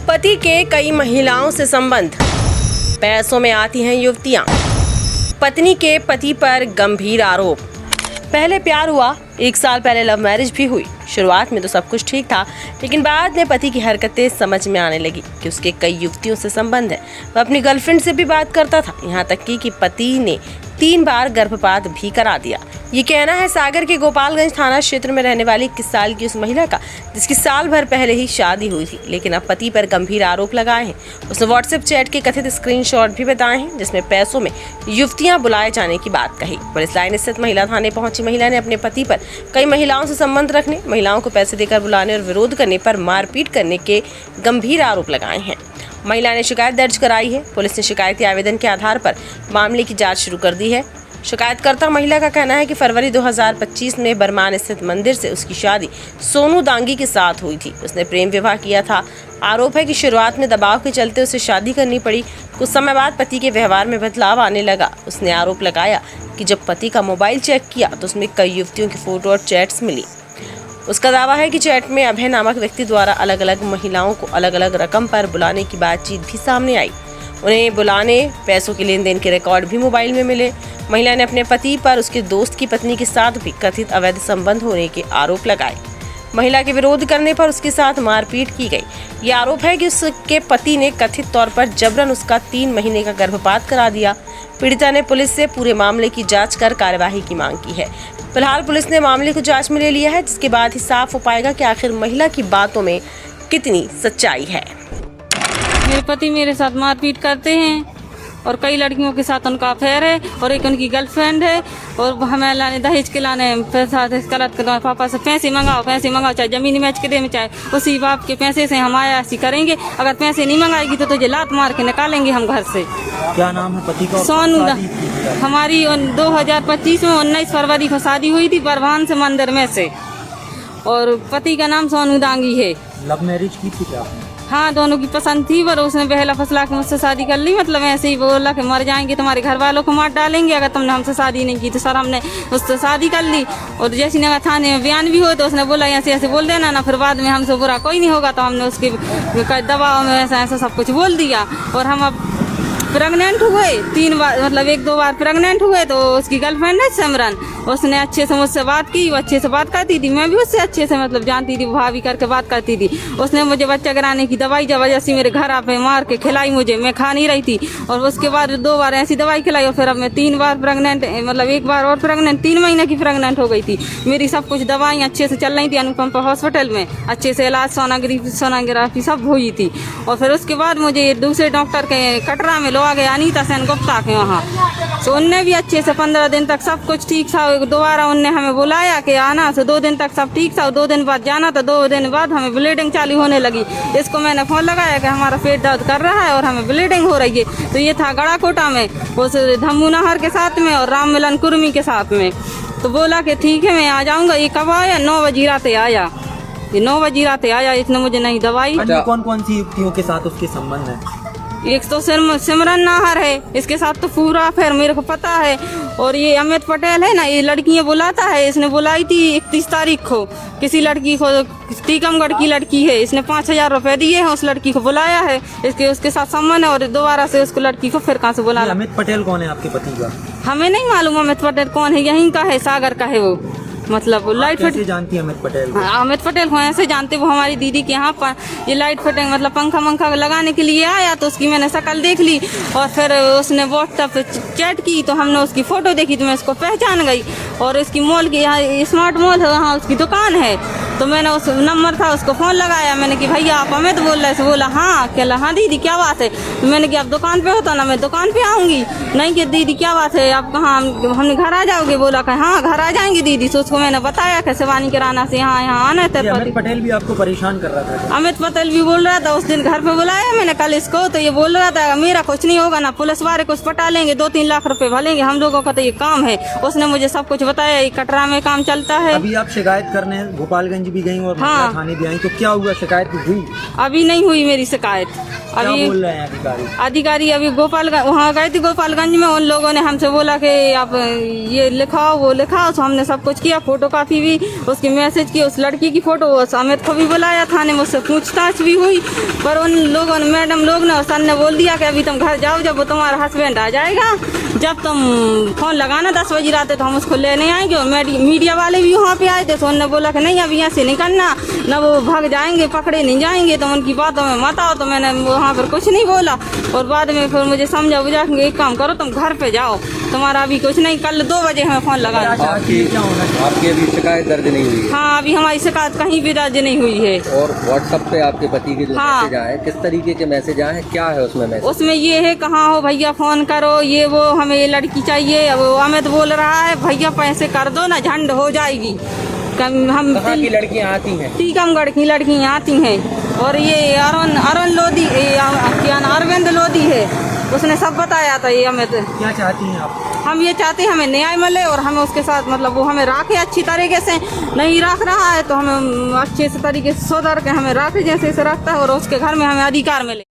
पति के कई महिलाओं से संबंध, पैसों में आती हैं युवतियां। पत्नी के पति पर गंभीर आरोप। पहले प्यार हुआ, 1 साल पहले लव मैरिज भी हुई। शुरुआत में तो सब कुछ ठीक था, लेकिन बाद में पति की हरकतें समझ में आने लगी कि उसके कई युवतियों से संबंध है। वह अपनी गर्लफ्रेंड से भी बात करता था, यहाँ तक कि पति ने 3 बार गर्भपात भी करा दिया। ये कहना है सागर के गोपालगंज थाना क्षेत्र में रहने वाली 21 साल की उस महिला का, जिसकी साल भर पहले ही शादी हुई थी, लेकिन अब पति पर गंभीर आरोप लगाए हैं। उसने व्हाट्सएप चैट के कथित स्क्रीनशॉट भी बताए हैं, जिसमें पैसों में युवतियां बुलाए जाने की बात कही। पुलिस लाइन स्थित महिला थाने पहुंची महिला ने अपने पति पर कई महिलाओं से संबंध रखने, महिलाओं को पैसे देकर बुलाने और विरोध करने पर मारपीट करने के गंभीर आरोप लगाए हैं। महिला ने शिकायत दर्ज कराई है। पुलिस ने शिकायती आवेदन के आधार पर मामले की जांच शुरू कर दी है। शिकायतकर्ता महिला का कहना है कि फरवरी 2025 में बरमान स्थित मंदिर से उसकी शादी सोनू दांगी के साथ हुई थी। उसने प्रेम विवाह किया था। आरोप है कि शुरुआत में दबाव के चलते उसे शादी करनी पड़ी। कुछ समय बाद पति के व्यवहार में बदलाव आने लगा। उसने आरोप लगाया कि जब पति का मोबाइल चेक किया तो उसमें कई युवतियों की फोटो और चैट्स मिली। उसका दावा है कि चैट में अभय नामक व्यक्ति द्वारा अलग अलग महिलाओं को अलग अलग रकम पर बुलाने की बातचीत भी सामने आई। उन्हें बुलाने, पैसों के लेन देन के रिकॉर्ड भी मोबाइल में मिले। महिला ने अपने पति पर उसके दोस्त की पत्नी के साथ भी कथित अवैध संबंध होने के आरोप लगाए। महिला के विरोध करने पर उसके साथ मारपीट की गई। ये आरोप है कि उसके पति ने कथित तौर पर जबरन उसका 3 महीने का गर्भपात करा दिया। पीड़िता ने पुलिस से पूरे मामले की जांच कर कार्यवाही की मांग की है। फिलहाल पुलिस ने मामले को जांच में ले लिया है, जिसके बाद ही साफ हो पाएगा कि आखिर महिला की बातों में कितनी सच्चाई है। मेरे पति मेरे साथ मारपीट करते हैं और कई लड़कियों के साथ उनका अफेयर है और एक उनकी गर्लफ्रेंड है और हमें लाने दहेज के लाने पैसा गलत कर पापा से पैसे मंगाओ चाहे जमीन बेच के दे में चाहे उसी बाप के पैसे से हम आयासी करेंगे। अगर पैसे नहीं मंगाएगी तो तुझे लात मार के निकालेंगे हम घर से। क्या नाम है पति का? सोनू। हमारी 2025 में 19 फरवरी को शादी हुई थी बरमान से मंदिर में से, और पति का नाम सोनू दांगी है। लव मैरिज की थी क्या? हाँ, दोनों की पसंद थी, पर उसने बहला फसला के मुझसे शादी कर ली। मतलब ऐसे ही बोला कि मर जाएंगे, तुम्हारे घर वालों को मार डालेंगे अगर तुमने हमसे शादी नहीं की। तो सर हमने उससे शादी कर ली, और जैसी नगर थाने में बयान भी हो तो उसने बोला ऐसे ऐसे बोल देना ना, फिर बाद में हमसे बुरा कोई नहीं होगा। तो हमने उसके दबाव में ऐसा ऐसा सब कुछ बोल दिया। और हम अब प्रेग्नेंट हुए 3 बार, मतलब 1-2 बार प्रेग्नेंट हुए। तो उसकी गर्लफ्रेंड है सिमरन, उसने अच्छे से मुझसे बात की, वो अच्छे से बात करती थी, मैं भी उससे अच्छे से मतलब जानती थी, भाभी करके बात करती थी। उसने मुझे बच्चा गिराने की दवाई जबरदस्ती मेरे घर पे मार के खिलाई मुझे, मैं खा नहीं रही थी। और उसके बाद 2 बार ऐसी दवाई खिलाई, और फिर अब मैं 3 बार प्रेग्नेंट, मतलब 1 बार और प्रेग्नेंट 3 महीने की प्रेग्नेंट हो गई थी। मेरी सब कुछ दवाइयाँ अच्छे से चल रही थी अनुपम हॉस्पिटल में, अच्छे से इलाज सोनोग्राफी सब हुई थी। और फिर उसके बाद मुझे दूसरे डॉक्टर के कटरा में लो आ गया, अनीता सेन गुप्ता के वहाँ। तो उनने भी अच्छे से 15 दिन तक सब कुछ ठीक था। दोबारा उनने हमें बुलाया कि आना, तो 2 दिन तक सब ठीक था। 2 दिन बाद जाना, तो 2 दिन बाद हमें ब्लीडिंग चालू होने लगी। इसको मैंने फोन लगाया कि हमारा पेट दर्द कर रहा है और हमें ब्लीडिंग हो रही है। तो ये था गड़ाकोटा में, उस धम्मू नहर के साथ में और राम मिलन कुर्मी के साथ में। तो बोला कि ठीक है मैं आ जाऊँगा। ये कब आया? 9 बजे रात आया। ये 9 बजे रात आया, इसने मुझे नहीं दवाई। कौन कौन सी युवतियों के साथ उसके संबंध है? एक तो सिमरन नाहर है, इसके साथ तो पूरा फिर मेरे को पता है। और ये अमित पटेल है ना, ये लड़कियां बुलाता है। इसने बुलाई थी 31 तारीख को किसी लड़की को, टीकमगढ़ की लड़की है। इसने 5000 रुपए दिए हैं, उस लड़की को बुलाया है, उसके साथ संबंध है। और दोबारा से उसको लड़की को फिर कहाँ से बुला? अमित पटेल कौन है आपके पति का? हमें नहीं मालूम अमित पटेल कौन है, यहीं का है, सागर का है वो। मतलब लाइट फिट जानती है अमित पटेल को? हाँ, अमित पटेल को ऐसे जानते। वो हमारी दीदी के यहाँ पर ये लाइट फिटिंग मतलब पंखा लगाने के लिए आया, तो उसकी मैंने शक्ल देख ली। और फिर उसने व्हाट्सएप पे चैट की, तो हमने उसकी फोटो देखी, तो मैं उसको पहचान गई। और इसकी मॉल की, यहाँ स्मार्ट मॉल है, वहाँ उसकी दुकान है। तो मैंने उस नंबर था, उसको फ़ोन लगाया। मैंने कि भैया आप अमित बोल रहे? बोला हाँ। कहला हाँ दीदी क्या बात है? तो मैंने कि आप दुकान पे हो? तो ना मैं दुकान पे आऊँगी। नहीं कि दीदी क्या बात है, आप कहाँ, हमने घर आ जाओगे? बोला कि हाँ घर आ जाएंगे दीदी। तो उसको मैंने बताया कि शिवानी किराना से यहाँ आना है। अमित पटेल भी आपको परेशान कर रहा था? अमित पटेल भी बोल रहा था। उस दिन घर पे बुलाया मैंने कल इसको, तो ये बोल रहा था मेरा कुछ नहीं होगा ना, पुलिस वाले कुछ पटा लेंगे, 2-3 लाख रुपए भलेंगे, हम लोगों का तो ये काम है। उसने मुझे सब कुछ बताया, ये कटरा में काम चलता है। अभी आप शिकायत करने गोपालगंज भी गई और हाँ। थाने भी आई, तो क्या हुआ? शिकायत हुई? अभी नहीं हुई मेरी शिकायत, अभी बोल रहे हैं अधिकारी अभी गोपालगंज वहाँ गए थे गोपालगंज में, उन लोगों ने हमसे बोला कि आप ये लिखाओ वो लिखाओ, तो हमने सब कुछ किया, फोटो कॉपी भी उसकी मैसेज की, उस लड़की की फोटो, उस अमित को भी बुलाया थाने में, उससे पूछताछ भी हुई, पर उन लोगों ने मैडम लोग ने सर ने बोल दिया कि अभी तुम घर जाओ, जब वो तुम्हारा हस्बैंड आ जाएगा, जब तुम फोन लगाना 10 बजे रात तो हम उसको लेने आएंगे। और मीडिया वाले भी वहाँ पे आए थे, तो उन्होंने बोला कि नहीं अभी ऐसे नहीं करना, न वो भाग जाएंगे, पकड़े नहीं जाएंगे, तो उनकी बातों में मत आओ। तो मैंने वहाँ पर कुछ नहीं बोला, और बाद में फिर मुझे समझा बुझा के एक काम करो, तुम घर पे जाओ, तुम्हारा अभी कुछ नहीं, कल 2 बजे हमें फोन लगा। आपकी अभी शिकायत दर्ज नहीं हुई है? हाँ, अभी हमारी शिकायत कहीं भी दर्ज नहीं हुई है। और व्हाट्सएप पे आपके पति के जो मैसेज आए, किस तरीके के मैसेज आए, क्या है उसमें मैसेज? उसमें ये है, कहाँ हो भैया, फोन करो, ये वो, हमें ये लड़की चाहिए। वो अमित बोल रहा है भैया पैसे कर दो ना, झंड हो जाएगी। हम कहाँ की लड़कियाँ आती हैं? टीकमगढ़ की लड़कियाँ आती हैं। और ये अरुण लोधी, क्या नाम, अरविंद लोधी है, उसने सब बताया था। ये अमित, क्या चाहती हैं आप? हम ये चाहते हैं हमें न्याय मिले, और हमें उसके साथ मतलब वो हमें रखे अच्छी तरीके से, नहीं रख रहा है तो हमें अच्छे से तरीके से सुधर के हमें रखे जैसे से रखता है, और उसके घर में हमें अधिकार मिले।